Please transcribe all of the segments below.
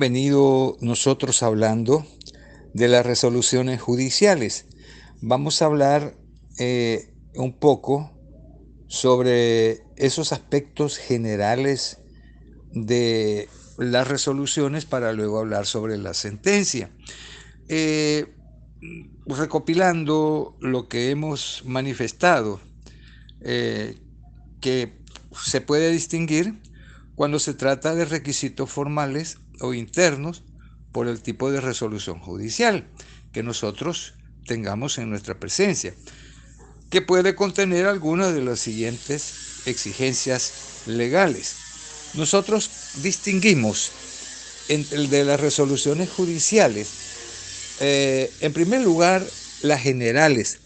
Venido nosotros hablando de las resoluciones judiciales. Vamos a hablar un poco sobre esos aspectos generales de las resoluciones para luego hablar sobre la sentencia. Eh, Recopilando lo que hemos manifestado, eh, que se puede distinguir cuando se trata de requisitos formales o internos por el tipo de resolución judicial que nosotros tengamos en nuestra presencia, que puede contener algunas de las siguientes exigencias legales. Nosotros distinguimos entre el de las resoluciones judiciales, en primer lugar, las generales,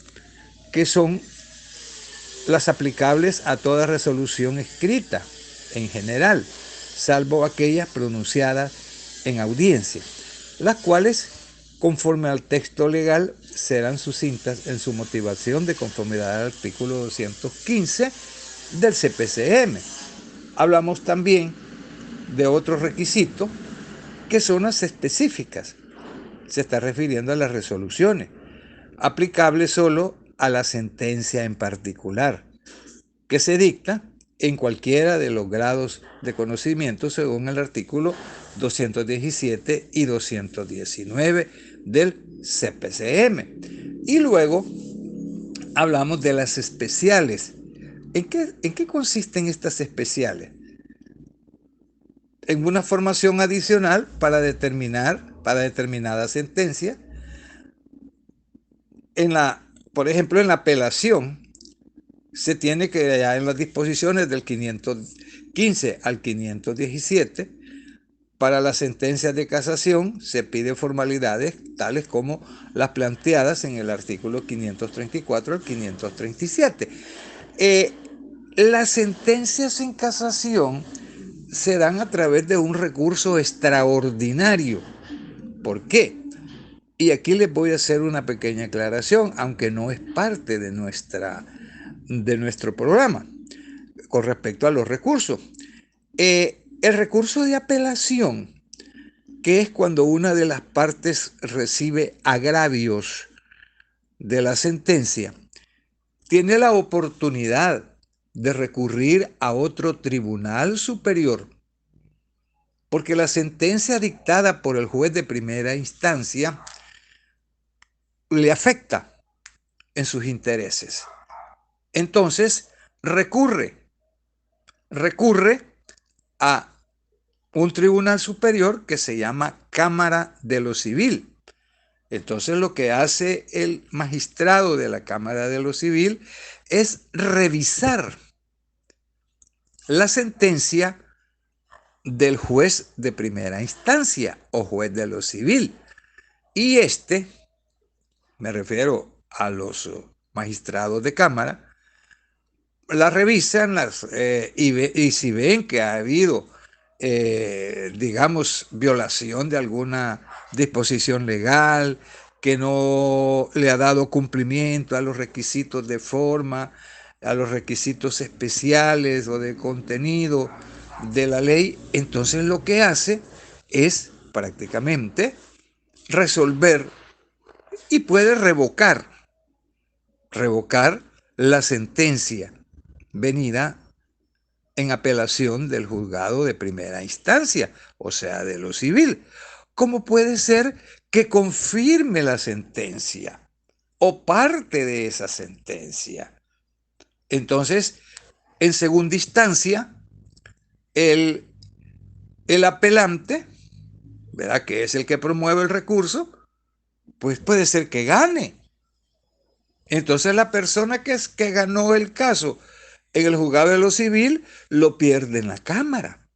que son las aplicables a toda resolución escrita en general, salvo aquellas pronunciadas en audiencia, las cuales, conforme al texto legal, serán sucintas en su motivación de conformidad al artículo 215 del CPCM. Hablamos también de otros requisitos que son las específicas. Se está refiriendo a las resoluciones, aplicables solo a la sentencia en particular, que se dicta en cualquiera de los grados de conocimiento según el artículo 217 y 219 del CPCM. Y luego hablamos de las especiales. ¿En qué consisten estas especiales? En una formación adicional para determinada sentencia. Por ejemplo, en la apelación, se tiene que, ya en las disposiciones del 515 al 517, para las sentencias de casación se piden formalidades tales como las planteadas en el artículo 534 al 537. Las sentencias en casación se dan a través de un recurso extraordinario. ¿Por qué? Y aquí les voy a hacer una pequeña aclaración, aunque no es parte de nuestro programa, con respecto a los recursos. El recurso de apelación, que es cuando una de las partes recibe agravios de la sentencia, tiene la oportunidad de recurrir a otro tribunal superior, porque la sentencia dictada por el juez de primera instancia le afecta en sus intereses. Entonces, recurre a un tribunal superior que se llama Cámara de lo Civil. Entonces lo que hace el magistrado de la Cámara de lo Civil es revisar la sentencia del juez de primera instancia o juez de lo civil. Y me refiero a los magistrados de Cámara, la revisan y si ven que ha habido, digamos, violación de alguna disposición legal, que no le ha dado cumplimiento a los requisitos de forma, a los requisitos especiales o de contenido de la ley, entonces lo que hace es prácticamente resolver y puede revocar la sentencia venida en apelación del juzgado de primera instancia, o sea, de lo civil. ¿Cómo puede ser que confirme la sentencia o parte de esa sentencia? Entonces, en segunda instancia, el, el apelante, ¿verdad?, que es el que promueve el recurso, pues puede ser que gane. Entonces la persona que ganó el caso en el juzgado de lo civil lo pierde en la Cámara,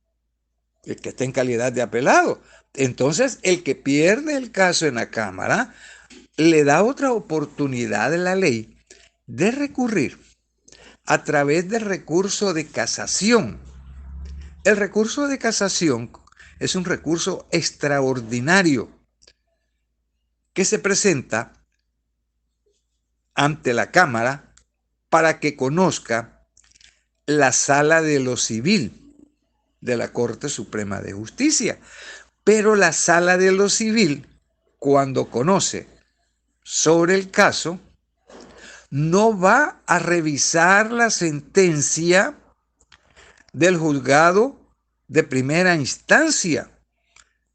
el que está en calidad de apelado. Entonces el que pierde el caso en la Cámara le da otra oportunidad de la ley de recurrir a través del recurso de casación. El recurso de casación es un recurso extraordinario que se presenta ante la Cámara para que conozca la Sala de lo Civil de la Corte Suprema de Justicia. Pero la sala de lo civil, cuando conoce sobre el caso, no va a revisar la sentencia del juzgado de primera instancia,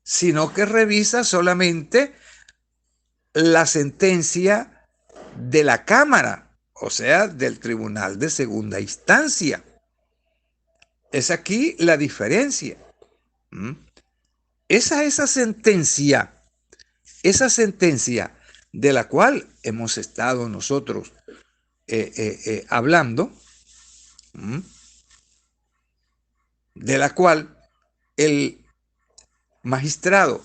sino que revisa solamente la sentencia de la Cámara, o sea, del Tribunal de Segunda Instancia. Es aquí la diferencia. Esa sentencia de la cual hemos estado nosotros hablando, de la cual el magistrado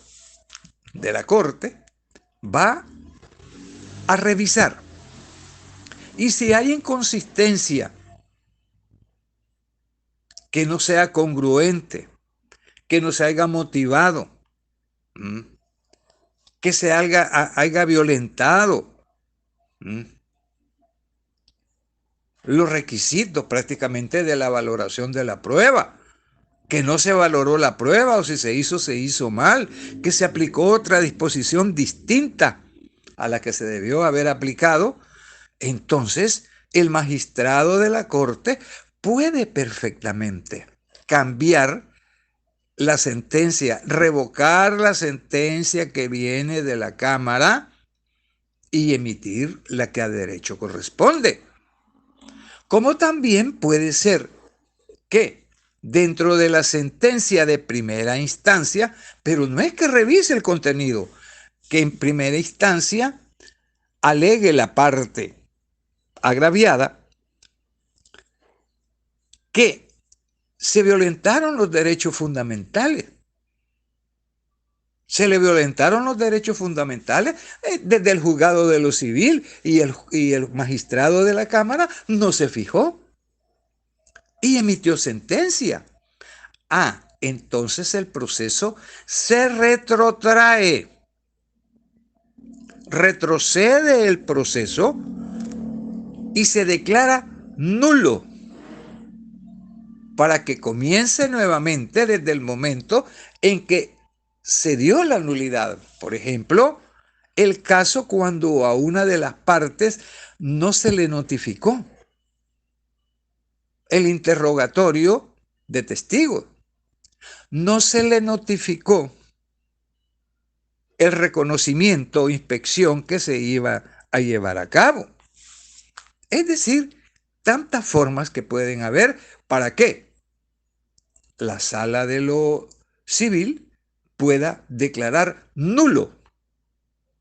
de la Corte va a revisar. Y si hay inconsistencia que no sea congruente, que no se haya motivado, que se haya violentado los requisitos prácticamente de la valoración de la prueba, que no se valoró la prueba, o si se hizo mal, que se aplicó otra disposición distinta a la que se debió haber aplicado, entonces el magistrado de la Corte puede perfectamente cambiar la sentencia, revocar la sentencia que viene de la Cámara y emitir la que a derecho corresponde. Como también puede ser que dentro de la sentencia de primera instancia, pero no es que revise el contenido, que en primera instancia alegue la parte agraviada que se violentaron los derechos fundamentales. Se le violentaron los derechos fundamentales desde el juzgado de lo civil y el magistrado de la Cámara no se fijó y emitió sentencia. Entonces el proceso se retrotrae. Retrocede el proceso y se declara nulo para que comience nuevamente desde el momento en que se dio la nulidad. Por ejemplo, el caso cuando a una de las partes no se le notificó el interrogatorio de testigos, no se le notificó el reconocimiento o inspección que se iba a llevar a cabo. Es decir, tantas formas que pueden haber para que la sala de lo civil pueda declarar nulo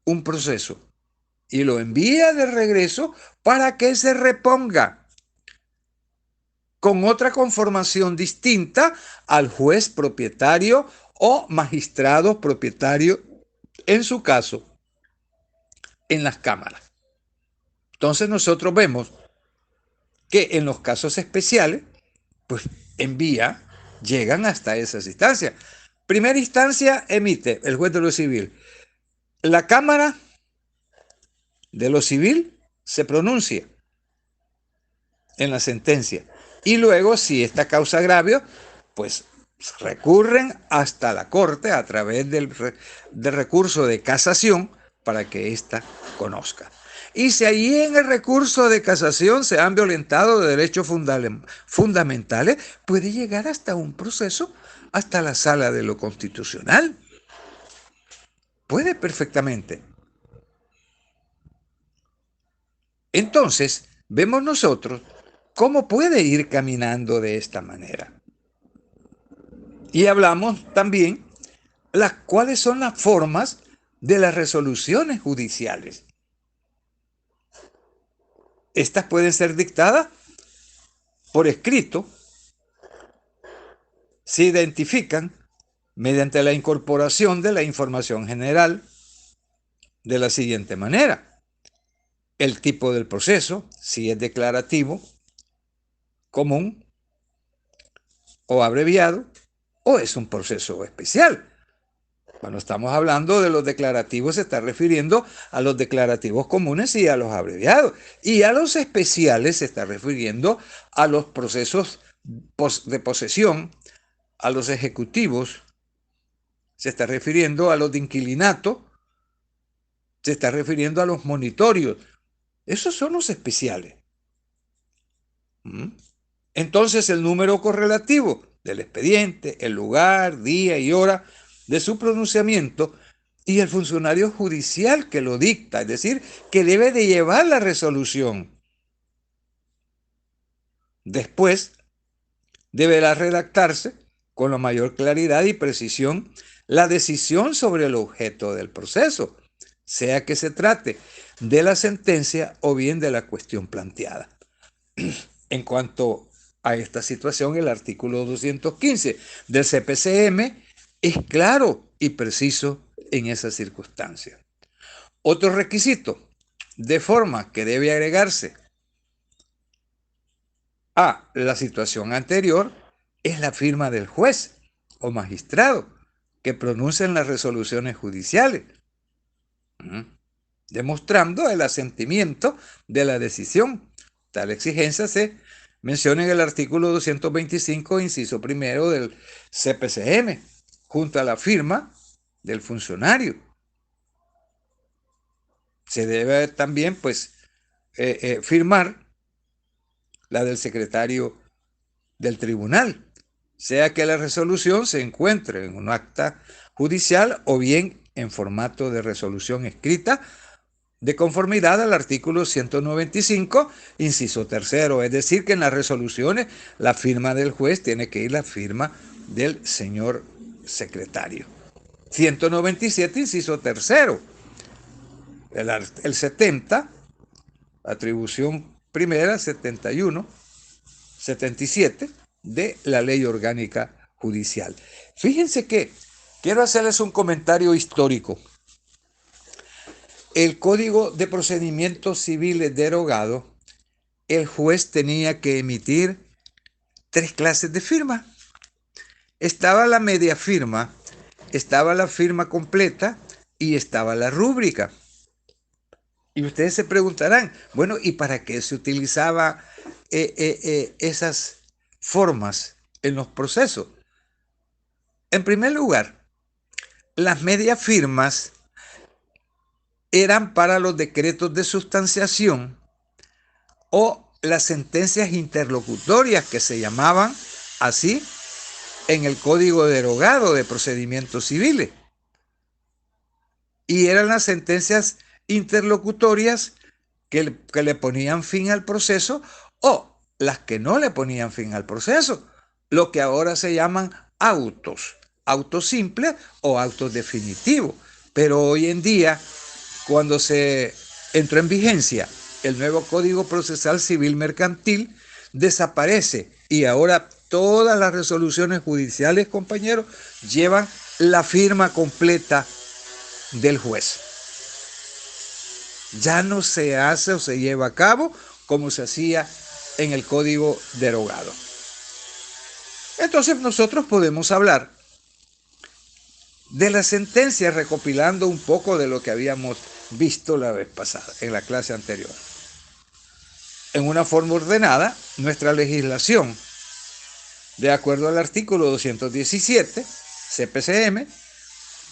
un proceso y lo envía de regreso para que se reponga con otra conformación distinta al juez propietario o magistrado propietario, en su caso, en las cámaras. Entonces nosotros vemos que en los casos especiales, pues llegan hasta esas instancias. Primera instancia emite el juez de lo civil. La Cámara de lo civil se pronuncia en la sentencia. Y luego, si esta causa agravio, pues recurren hasta la Corte a través del recurso de casación para que ésta conozca. Y si allí en el recurso de casación se han violentado derechos fundamentales, puede llegar hasta un proceso, hasta la Sala de lo Constitucional. Puede perfectamente. Entonces, vemos nosotros cómo puede ir caminando de esta manera. Y hablamos también cuáles son las formas de las resoluciones judiciales. Estas pueden ser dictadas por escrito, se identifican mediante la incorporación de la información general de la siguiente manera: el tipo del proceso, si es declarativo, común o abreviado, o es un proceso especial. Cuando estamos hablando de los declarativos se está refiriendo a los declarativos comunes y a los abreviados. Y a los especiales se está refiriendo a los procesos de posesión, a los ejecutivos, se está refiriendo a los de inquilinato, se está refiriendo a los monitorios. Esos son los especiales. Entonces el número correlativo del expediente, el lugar, día y hora de su pronunciamiento y el funcionario judicial que lo dicta, es decir, que debe de llevar la resolución. Después deberá redactarse con la mayor claridad y precisión la decisión sobre el objeto del proceso, sea que se trate de la sentencia o bien de la cuestión planteada. En cuanto a esta situación, el artículo 215 del CPCM es claro y preciso en esa circunstancia. Otro requisito de forma que debe agregarse a la situación anterior es la firma del juez o magistrado que pronuncian las resoluciones judiciales, demostrando el asentimiento de la decisión. Tal exigencia se menciona en el artículo 225, inciso primero del CPCM, junto a la firma del funcionario. Se debe también, pues, firmar la del secretario del tribunal, sea que la resolución se encuentre en un acta judicial o bien en formato de resolución escrita, de conformidad al artículo 195, inciso tercero, es decir, que en las resoluciones la firma del juez tiene que ir la firma del señor secretario. 197, inciso tercero, el 70, atribución primera, 71, 77 de la Ley Orgánica Judicial. Fíjense que quiero hacerles un comentario histórico. El Código de Procedimientos Civiles derogado, el juez tenía que emitir 3 clases de firma. Estaba la media firma, estaba la firma completa y estaba la rúbrica. Y ustedes se preguntarán, bueno, ¿y para qué se utilizaba esas formas en los procesos? En primer lugar, las medias firmas eran para los decretos de sustanciación o las sentencias interlocutorias, que se llamaban así en el Código derogado de Procedimientos Civiles. Y eran las sentencias interlocutorias que le ponían fin al proceso o las que no le ponían fin al proceso, lo que ahora se llaman autos simples o autos definitivos. Pero hoy en día, cuando se entró en vigencia el nuevo Código Procesal Civil Mercantil, desaparece y ahora todas las resoluciones judiciales, compañeros, llevan la firma completa del juez. Ya no se hace o se lleva a cabo como se hacía en el Código derogado. Entonces nosotros podemos hablar de la sentencia recopilando un poco de lo que habíamos visto la vez pasada, en la clase anterior. En una forma ordenada, nuestra legislación, de acuerdo al artículo 217, CPCM,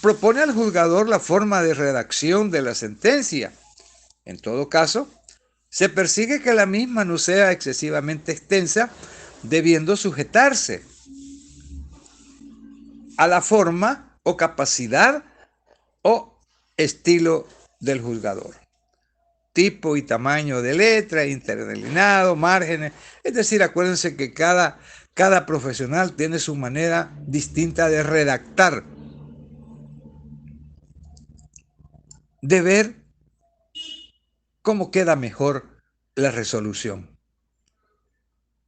propone al juzgador la forma de redacción de la sentencia. En todo caso, se persigue que la misma no sea excesivamente extensa, debiendo sujetarse a la forma o capacidad o estilo del juzgador. Tipo y tamaño de letra, interlineado, márgenes. Es decir, acuérdense que cada profesional tiene su manera distinta de redactar, de ver cómo queda mejor la resolución.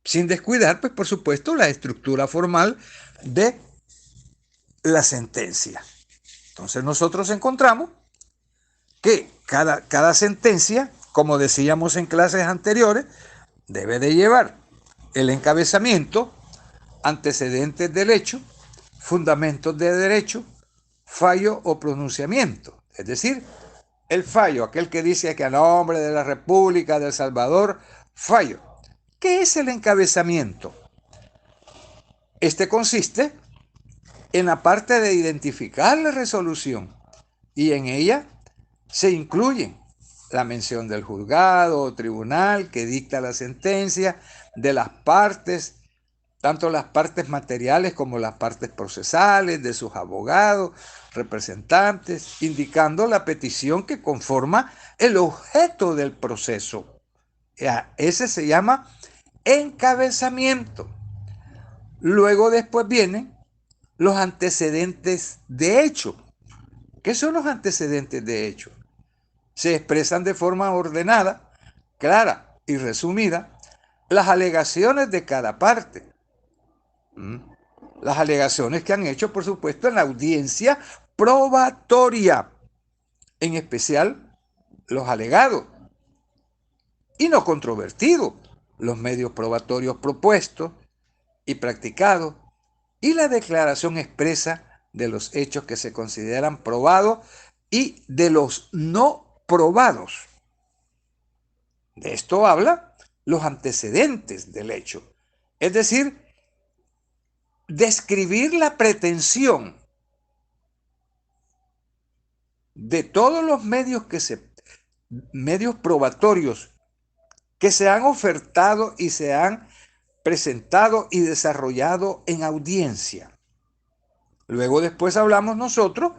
Sin descuidar, pues por supuesto, la estructura formal de la sentencia. Entonces nosotros encontramos que cada sentencia, como decíamos en clases anteriores, debe de llevar el encabezamiento, antecedentes del hecho, fundamentos de derecho, fallo o pronunciamiento. Es decir, el fallo, aquel que dice que a nombre de la República de El Salvador, fallo. ¿Qué es el encabezamiento? Este consiste en la parte de identificar la resolución, y en ella se incluyen la mención del juzgado o tribunal que dicta la sentencia, de las partes, tanto las partes materiales como las partes procesales, de sus abogados, representantes, indicando la petición que conforma el objeto del proceso. Ese se llama encabezamiento. Luego después vienen los antecedentes de hecho. ¿Qué son los antecedentes de hecho? Se expresan de forma ordenada, clara y resumida las alegaciones de cada parte. Las alegaciones que han hecho, por supuesto, en la audiencia probatoria, en especial los alegados y no controvertidos, los medios probatorios propuestos y practicados, y la declaración expresa de los hechos que se consideran probados y de los no probados. De esto habla los antecedentes del hecho, es decir, describir la pretensión de todos los medios medios probatorios que se han ofertado y se han presentado y desarrollado en audiencia. Luego después hablamos nosotros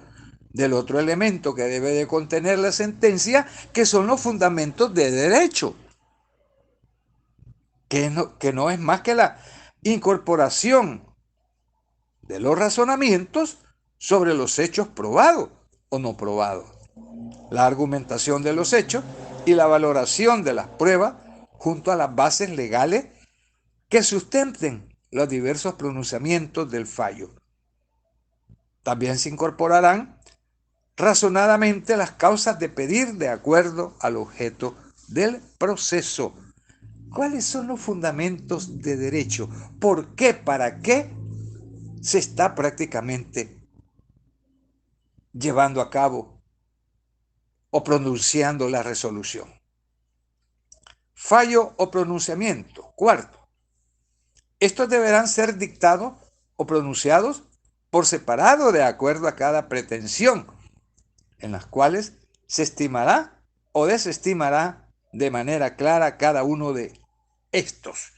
del otro elemento que debe de contener la sentencia, que son los fundamentos de derecho, que no es más que la incorporación de los razonamientos sobre los hechos probados o no probados, la argumentación de los hechos y la valoración de las pruebas junto a las bases legales que sustenten los diversos pronunciamientos del fallo. También se incorporarán razonadamente las causas de pedir de acuerdo al objeto del proceso. ¿Cuáles son los fundamentos de derecho? ¿Por qué? ¿Para qué se está prácticamente llevando a cabo o pronunciando la resolución? Fallo o pronunciamiento. Cuarto, estos deberán ser dictados o pronunciados por separado de acuerdo a cada pretensión, en las cuales se estimará o desestimará de manera clara cada uno de estos.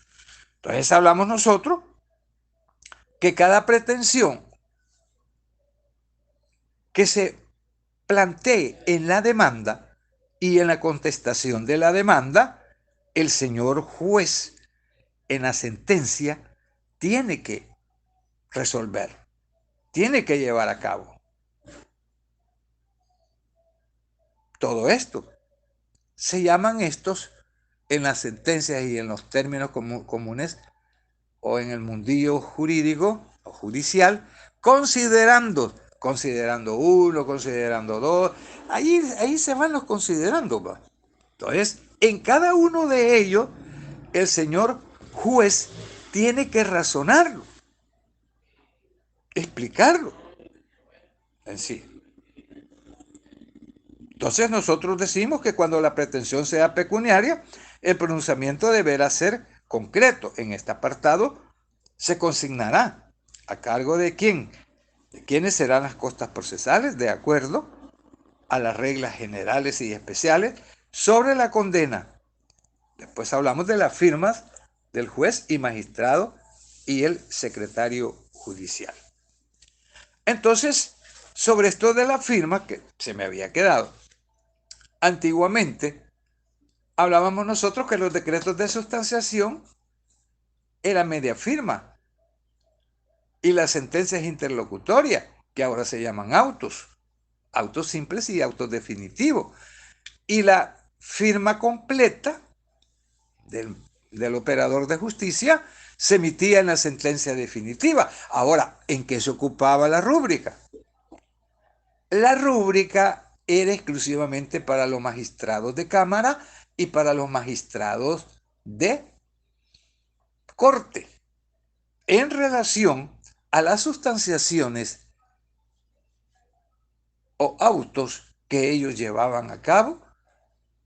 Entonces hablamos nosotros que cada pretensión que se plantee en la demanda y en la contestación de la demanda, el señor juez en la sentencia tiene que resolver, tiene que llevar a cabo todo esto. Se llaman estos en las sentencias y en los términos comunes o en el mundillo jurídico o judicial, considerando uno, considerando dos, ahí se van los considerando. Entonces, en cada uno de ellos, el señor juez tiene que razonarlo, explicarlo en sí. Entonces nosotros decimos que cuando la pretensión sea pecuniaria, el pronunciamiento deberá ser concreto. En este apartado se consignará a cargo de quién, de quiénes serán las costas procesales, de acuerdo a las reglas generales y especiales sobre la condena. Después hablamos de las firmas del juez y magistrado y el secretario judicial. Entonces, sobre esto de la firma, que se me había quedado, antiguamente hablábamos nosotros que los decretos de sustanciación eran media firma y las sentencias interlocutorias, que ahora se llaman autos simples y autos definitivos, y la firma completa del operador de justicia se emitía en la sentencia definitiva. Ahora, ¿en qué se ocupaba la rúbrica? La rúbrica era exclusivamente para los magistrados de cámara y para los magistrados de corte, en relación a las sustanciaciones o autos que ellos llevaban a cabo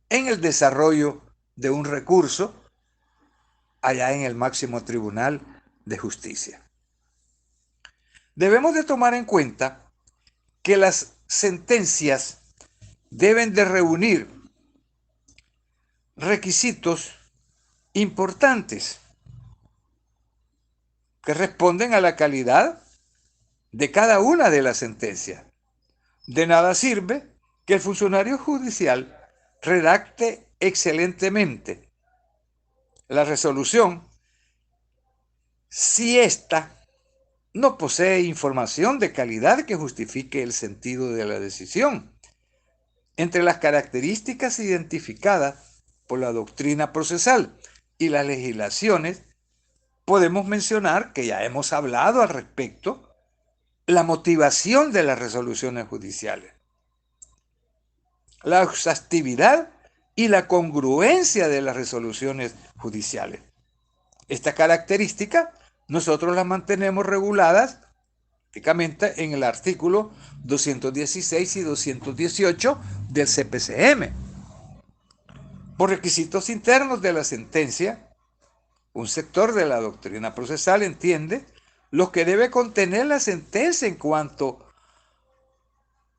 en el desarrollo de un recurso allá en el máximo tribunal de justicia. Debemos de tomar en cuenta que las sentencias deben de reunir requisitos importantes que responden a la calidad de cada una de las sentencias. De nada sirve que el funcionario judicial redacte excelentemente la resolución si ésta no posee información de calidad que justifique el sentido de la decisión. Entre las características identificadas por la doctrina procesal y las legislaciones, podemos mencionar, que ya hemos hablado al respecto, la motivación de las resoluciones judiciales, la exhaustividad y la congruencia de las resoluciones judiciales. Esta característica nosotros las mantenemos reguladas prácticamente en el artículo 216 y 218 del CPCM. Por requisitos internos de la sentencia, un sector de la doctrina procesal entiende lo que debe contener la sentencia en cuanto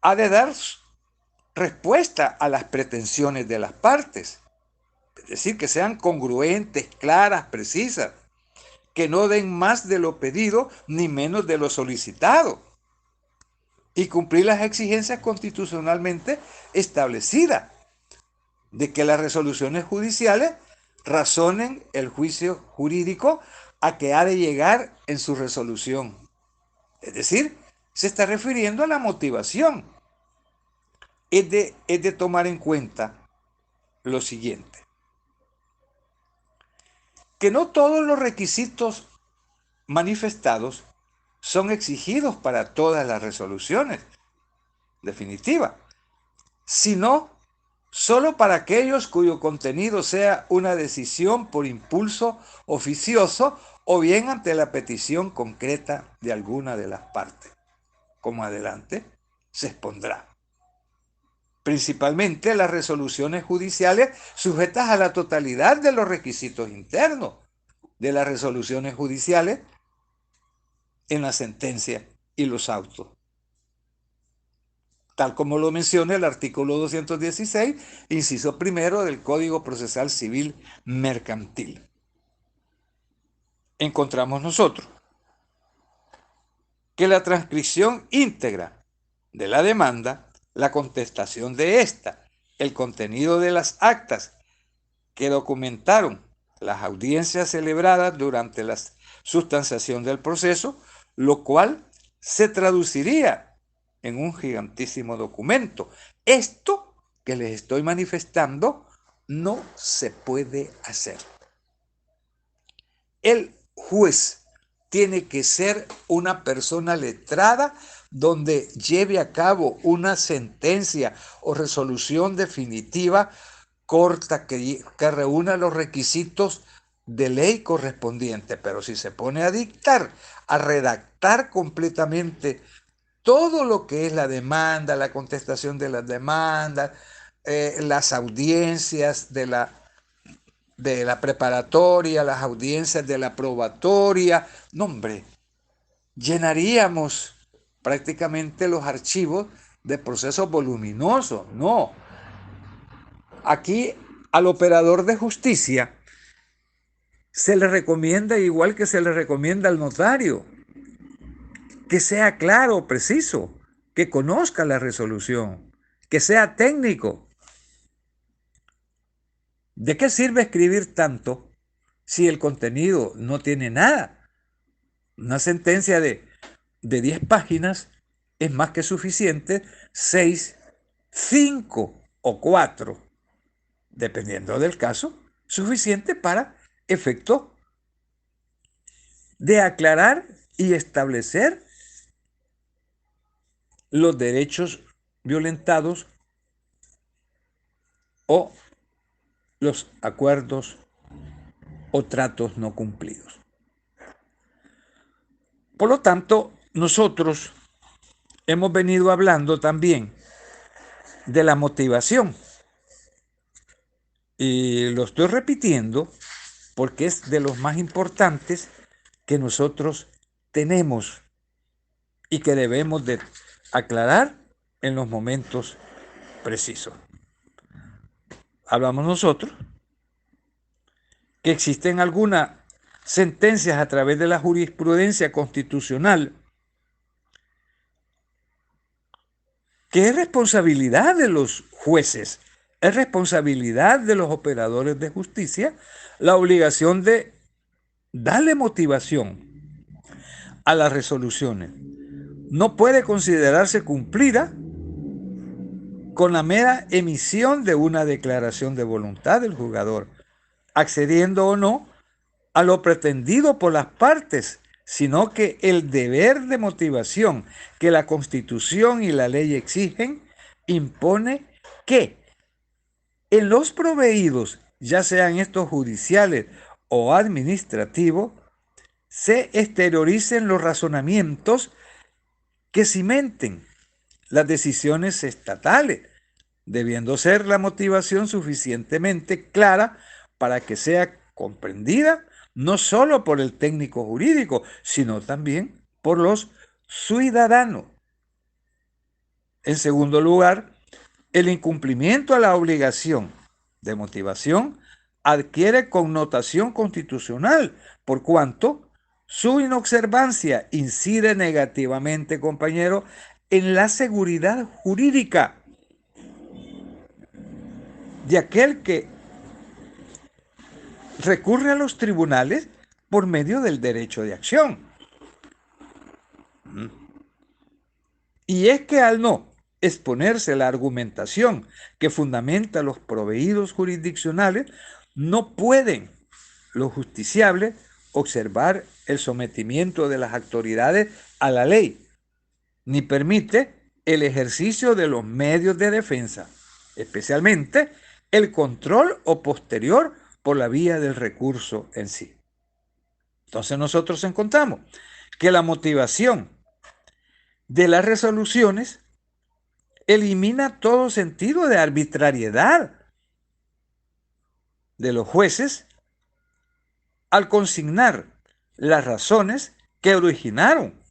a de dar respuesta a las pretensiones de las partes. Es decir, que sean congruentes, claras, precisas, que no den más de lo pedido ni menos de lo solicitado, y cumplir las exigencias constitucionalmente establecidas de que las resoluciones judiciales razonen el juicio jurídico a que ha de llegar en su resolución. Es decir, se está refiriendo a la motivación. Es de tomar en cuenta lo siguiente: que no todos los requisitos manifestados son exigidos para todas las resoluciones definitivas, sino solo para aquellos cuyo contenido sea una decisión por impulso oficioso o bien ante la petición concreta de alguna de las partes, como adelante se expondrá. Principalmente las resoluciones judiciales sujetas a la totalidad de los requisitos internos de las resoluciones judiciales en la sentencia y los autos, tal como lo menciona el artículo 216, inciso primero del Código Procesal Civil Mercantil. Encontramos nosotros que la transcripción íntegra de la demanda, la contestación de esta, el contenido de las actas que documentaron las audiencias celebradas durante la sustanciación del proceso, lo cual se traduciría en un gigantísimo documento. Esto que les estoy manifestando no se puede hacer. El juez tiene que ser una persona letrada donde lleve a cabo una sentencia o resolución definitiva corta que reúna los requisitos de ley correspondientes. Pero si se pone a dictar, a redactar completamente todo lo que es la demanda, la contestación de las demandas, las audiencias de la preparatoria, las audiencias de la probatoria, no, hombre, llenaríamos prácticamente los archivos de procesos voluminosos. No, aquí al operador de justicia se le recomienda, igual que se le recomienda al notario, que sea claro, preciso, que conozca la resolución, que sea técnico. ¿De qué sirve escribir tanto si el contenido no tiene nada? Una sentencia de 10 páginas es más que suficiente, 6, 5 o 4, dependiendo del caso, suficiente para efecto de aclarar y establecer los derechos violentados o los acuerdos o tratos no cumplidos. Por lo tanto, nosotros hemos venido hablando también de la motivación. Y lo estoy repitiendo porque es de los más importantes que nosotros tenemos y que debemos de aclarar en los momentos precisos. Hablamos nosotros que existen algunas sentencias a través de la jurisprudencia constitucional que es responsabilidad de los jueces, es responsabilidad de los operadores de justicia la obligación de darle motivación a las resoluciones. No puede considerarse cumplida con la mera emisión de una declaración de voluntad del juzgador, accediendo o no a lo pretendido por las partes, sino que el deber de motivación que la Constitución y la ley exigen impone que en los proveídos, ya sean estos judiciales o administrativos, se exterioricen los razonamientos que cimenten las decisiones estatales, debiendo ser la motivación suficientemente clara para que sea comprendida no solo por el técnico jurídico, sino también por los ciudadanos. En segundo lugar, el incumplimiento a la obligación de motivación adquiere connotación constitucional, por cuanto su inobservancia incide negativamente, compañero, en la seguridad jurídica de aquel que recurre a los tribunales por medio del derecho de acción. Y es que al no exponerse la argumentación que fundamenta los proveídos jurisdiccionales, no pueden los justiciables observar el sometimiento de las autoridades a la ley, ni permite el ejercicio de los medios de defensa, especialmente el control o posterior por la vía del recurso en sí. Entonces nosotros encontramos que la motivación de las resoluciones elimina todo sentido de arbitrariedad de los jueces al consignar las razones que originaron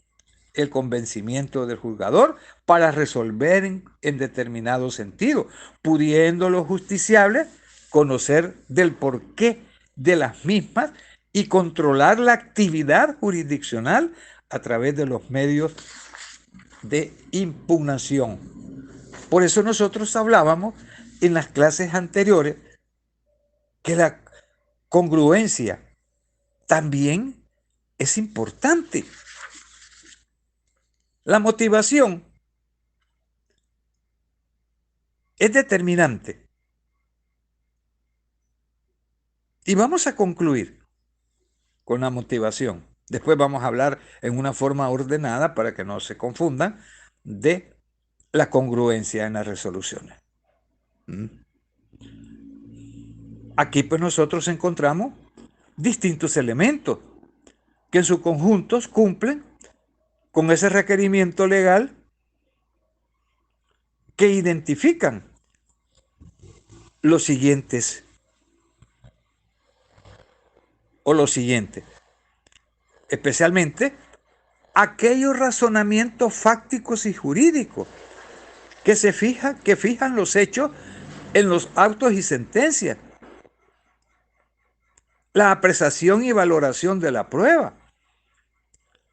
el convencimiento del juzgador para resolver en determinado sentido, pudiendo los justiciables conocer del porqué de las mismas y controlar la actividad jurisdiccional a través de los medios de impugnación. Por eso nosotros hablábamos en las clases anteriores que la congruencia también es importante. La motivación es determinante. Y vamos a concluir con la motivación. Después vamos a hablar en una forma ordenada para que no se confundan de la congruencia en las resoluciones. Aquí pues nosotros encontramos distintos elementos que en su conjunto cumplen con ese requerimiento legal que identifican los siguientes o lo siguiente, especialmente aquellos razonamientos fácticos y jurídicos que fijan los hechos en los autos y sentencias, la apreciación y valoración de la prueba,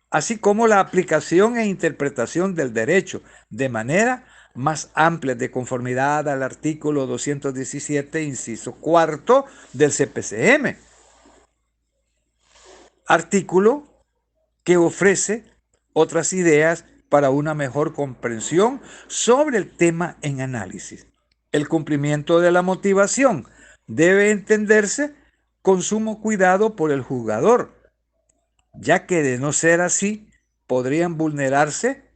así como la aplicación e interpretación del derecho de manera más amplia de conformidad al artículo 217, inciso cuarto del CPCM. Artículo que ofrece otras ideas para una mejor comprensión sobre el tema en análisis. El cumplimiento de la motivación debe entenderse con sumo cuidado por el juzgador, ya que de no ser así, podrían vulnerarse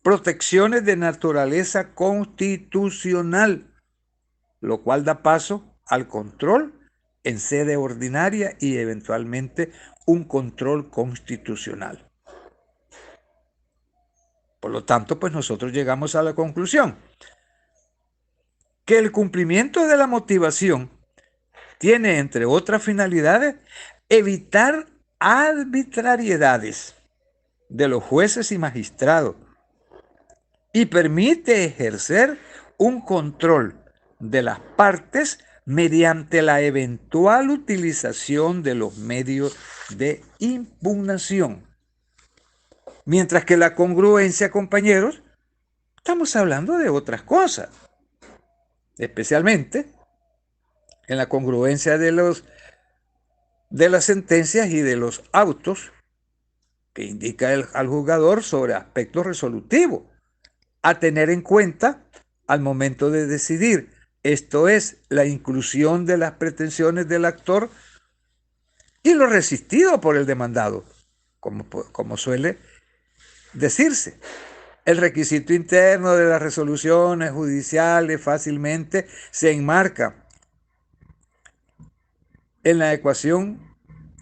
protecciones de naturaleza constitucional, lo cual da paso al control en sede ordinaria y eventualmente un control constitucional. Por lo tanto, pues nosotros llegamos a la conclusión que el cumplimiento de la motivación tiene, entre otras finalidades, evitar arbitrariedades de los jueces y magistrados y permite ejercer un control de las partes mediante la eventual utilización de los medios de impugnación. Mientras que la congruencia, compañeros, estamos hablando de otras cosas, especialmente en la congruencia de las sentencias y de los autos que indica al juzgador sobre aspectos resolutivos a tener en cuenta al momento de decidir. Esto es, la inclusión de las pretensiones del actor y lo resistido por el demandado, como suele decirse. El requisito interno de las resoluciones judiciales fácilmente se enmarca en la ecuación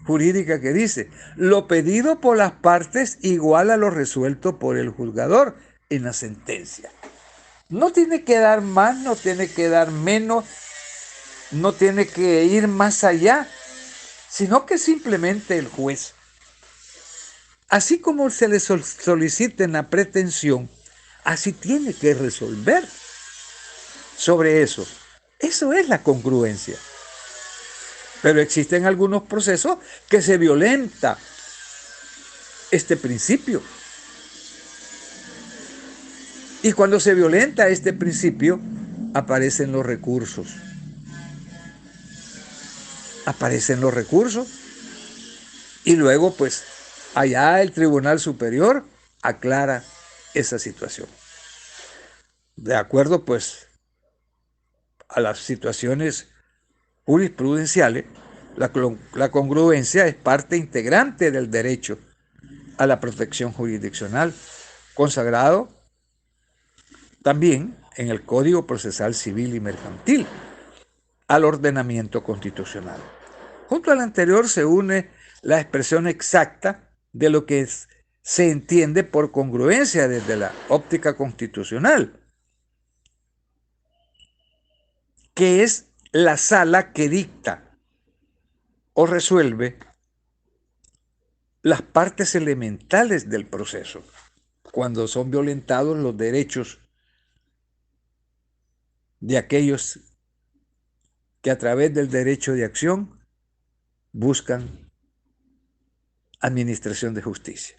jurídica que dice: lo pedido por las partes igual a lo resuelto por el juzgador en la sentencia. No tiene que dar más, no tiene que dar menos, no tiene que ir más allá, sino que simplemente el juez, así como se le solicita en la pretensión, así tiene que resolver sobre eso. Eso es la congruencia. Pero existen algunos procesos que se violenta este principio. Y cuando se violenta este principio, aparecen los recursos. Aparecen los recursos y luego, pues, allá el Tribunal Superior aclara esa situación. De acuerdo, pues, a las situaciones jurisprudenciales, la congruencia es parte integrante del derecho a la protección jurisdiccional, consagrado también en el Código Procesal Civil y Mercantil, al ordenamiento constitucional. Junto al anterior se une la expresión exacta de lo que se entiende por congruencia desde la óptica constitucional, que es la sala que dicta o resuelve las partes elementales del proceso, cuando son violentados los derechos de aquellos que a través del derecho de acción buscan administración de justicia.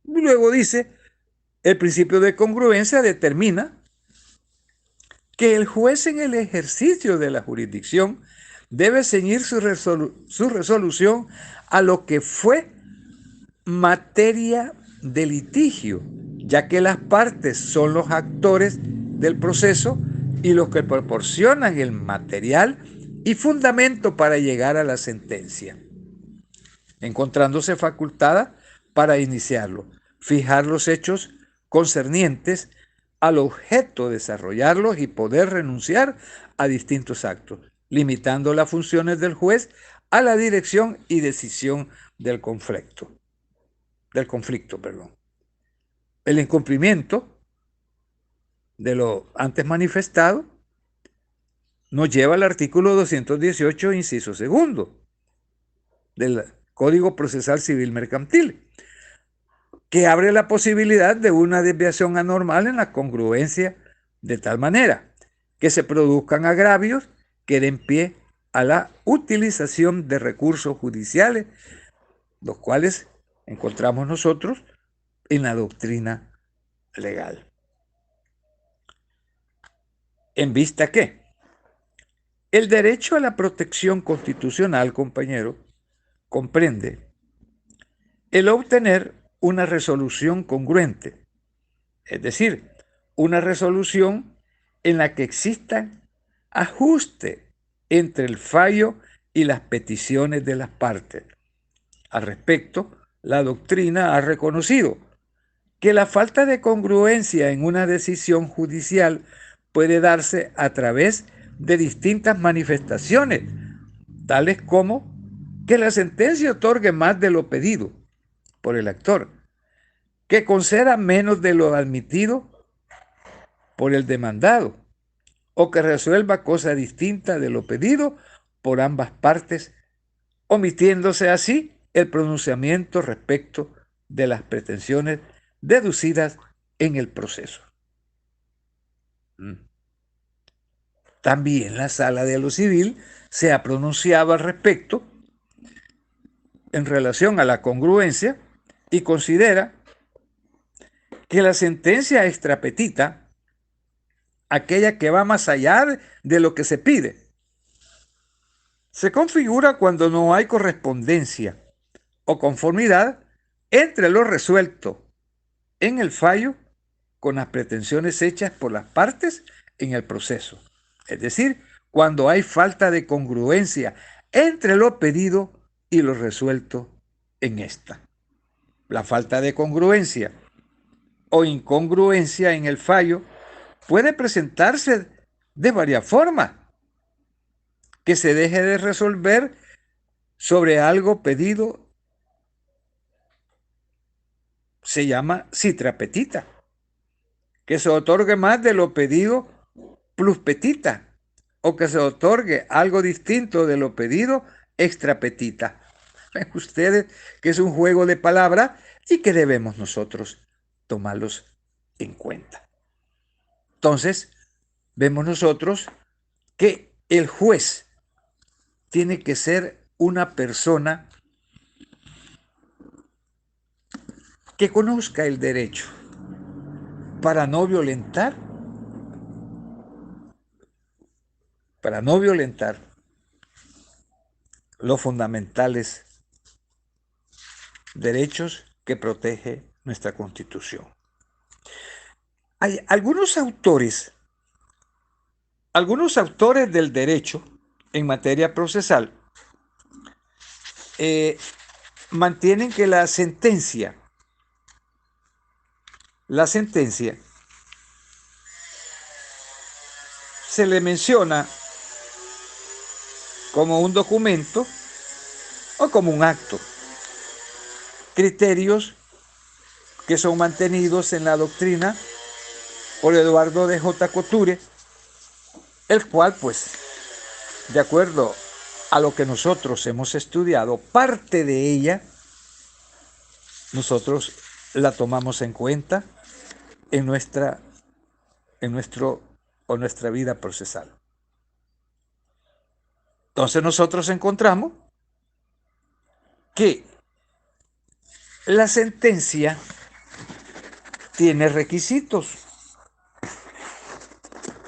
Luego dice, el principio de congruencia determina que el juez en el ejercicio de la jurisdicción debe ceñir su resolución a lo que fue materia de litigio, ya que las partes son los actores del proceso y los que proporcionan el material y fundamento para llegar a la sentencia, encontrándose facultada para iniciarlo, fijar los hechos concernientes al objeto, desarrollarlos y poder renunciar a distintos actos, limitando las funciones del juez a la dirección y decisión del conflicto. El incumplimiento de lo antes manifestado nos lleva al artículo 218, inciso segundo, del Código Procesal Civil Mercantil, que abre la posibilidad de una desviación anormal en la congruencia de tal manera que se produzcan agravios que den pie a la utilización de recursos judiciales, los cuales encontramos nosotros en la doctrina legal. ¿En vista qué? El derecho a la protección constitucional, compañero, comprende el obtener una resolución congruente, es decir, una resolución en la que exista ajuste entre el fallo y las peticiones de las partes. Al respecto, la doctrina ha reconocido que la falta de congruencia en una decisión judicial puede darse a través de distintas manifestaciones, tales como que la sentencia otorgue más de lo pedido por el actor, que conceda menos de lo admitido por el demandado, o que resuelva cosa distinta de lo pedido por ambas partes, omitiéndose así el pronunciamiento respecto de las pretensiones deducidas en el proceso. También la Sala de lo Civil se ha pronunciado al respecto en relación a la congruencia y considera que la sentencia extrapetita, aquella que va más allá de lo que se pide, se configura cuando no hay correspondencia o conformidad entre lo resuelto en el fallo con las pretensiones hechas por las partes en el proceso. Es decir, cuando hay falta de congruencia entre lo pedido y lo resuelto en esta. La falta de congruencia o incongruencia en el fallo puede presentarse de varias formas. Que se deje de resolver sobre algo pedido se llama citra petita. Que se otorgue más de lo pedido plus petita, o que se otorgue algo distinto de lo pedido extra petita. Ven ustedes que es un juego de palabras y que debemos nosotros tomarlos en cuenta. Entonces, vemos nosotros que el juez tiene que ser una persona que conozca el derecho para no violentar los fundamentales derechos que protege nuestra Constitución. Hay algunos autores del derecho en materia procesal mantienen que la sentencia se le menciona como un documento o como un acto. Criterios que son mantenidos en la doctrina por Eduardo de J. Couture, el cual, pues, de acuerdo a lo que nosotros hemos estudiado, parte de ella, nosotros la tomamos en cuenta en nuestra vida procesal. Entonces nosotros encontramos que la sentencia tiene requisitos.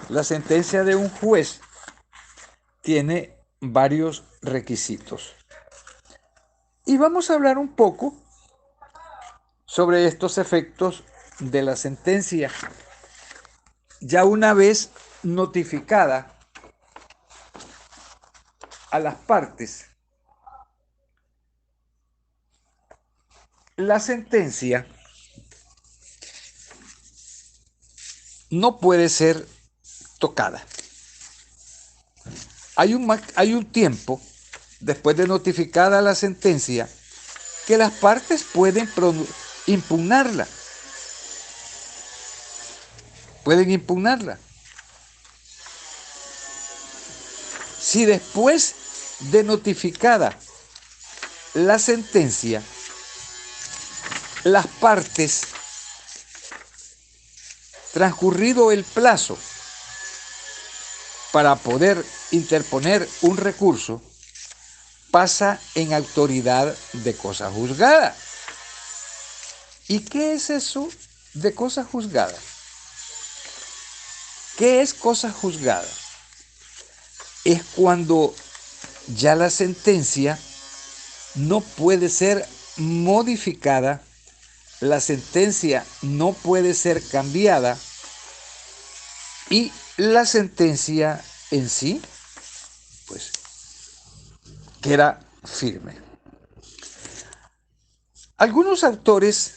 La sentencia de un juez tiene varios requisitos. Y vamos a hablar un poco sobre estos efectos de la sentencia. Ya una vez notificada a las partes, la sentencia no puede ser tocada. Hay un tiempo, después de notificada la sentencia, que las partes pueden impugnarla. Si después de notificada la sentencia, las partes, transcurrido el plazo para poder interponer un recurso, pasa en autoridad de cosa juzgada. ¿Y qué es eso de cosa juzgada? ¿Qué es cosa juzgada? Es cuando ya la sentencia no puede ser modificada, la sentencia no puede ser cambiada y la sentencia en sí, pues, queda firme. Algunos autores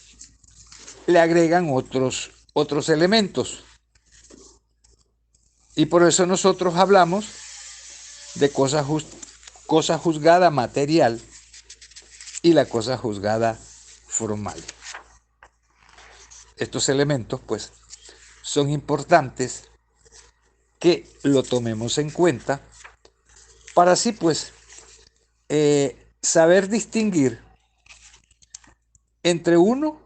le agregan otros elementos y por eso nosotros hablamos de cosa juzgada material y la cosa juzgada formal. Estos elementos, pues, son importantes que lo tomemos en cuenta para así, pues, saber distinguir entre uno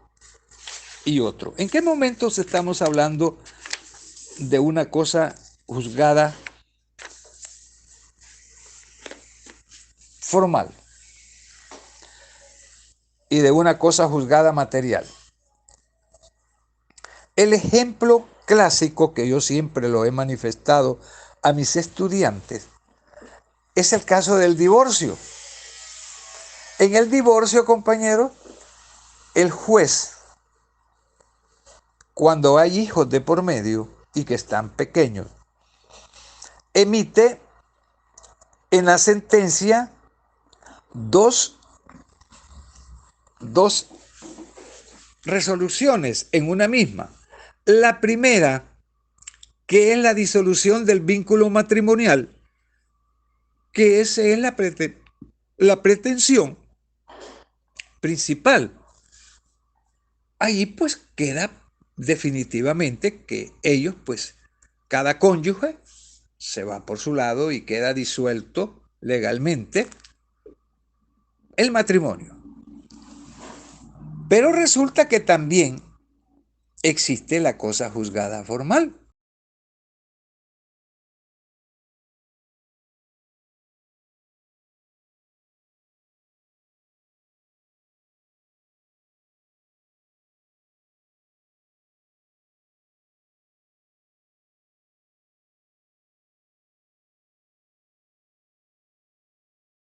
y otro. ¿En qué momentos estamos hablando de una cosa juzgada formal y de una cosa juzgada material? El ejemplo clásico que yo siempre lo he manifestado a mis estudiantes es el caso del divorcio. En el divorcio, compañeros, el juez, cuando hay hijos de por medio y que están pequeños, emite en la sentencia dos resoluciones en una misma. La primera, que es la disolución del vínculo matrimonial, que esa es la pretensión principal. Ahí pues queda definitivamente que ellos, pues, cada cónyuge se va por su lado y queda disuelto legalmente el matrimonio. Pero resulta que también existe la cosa juzgada formal.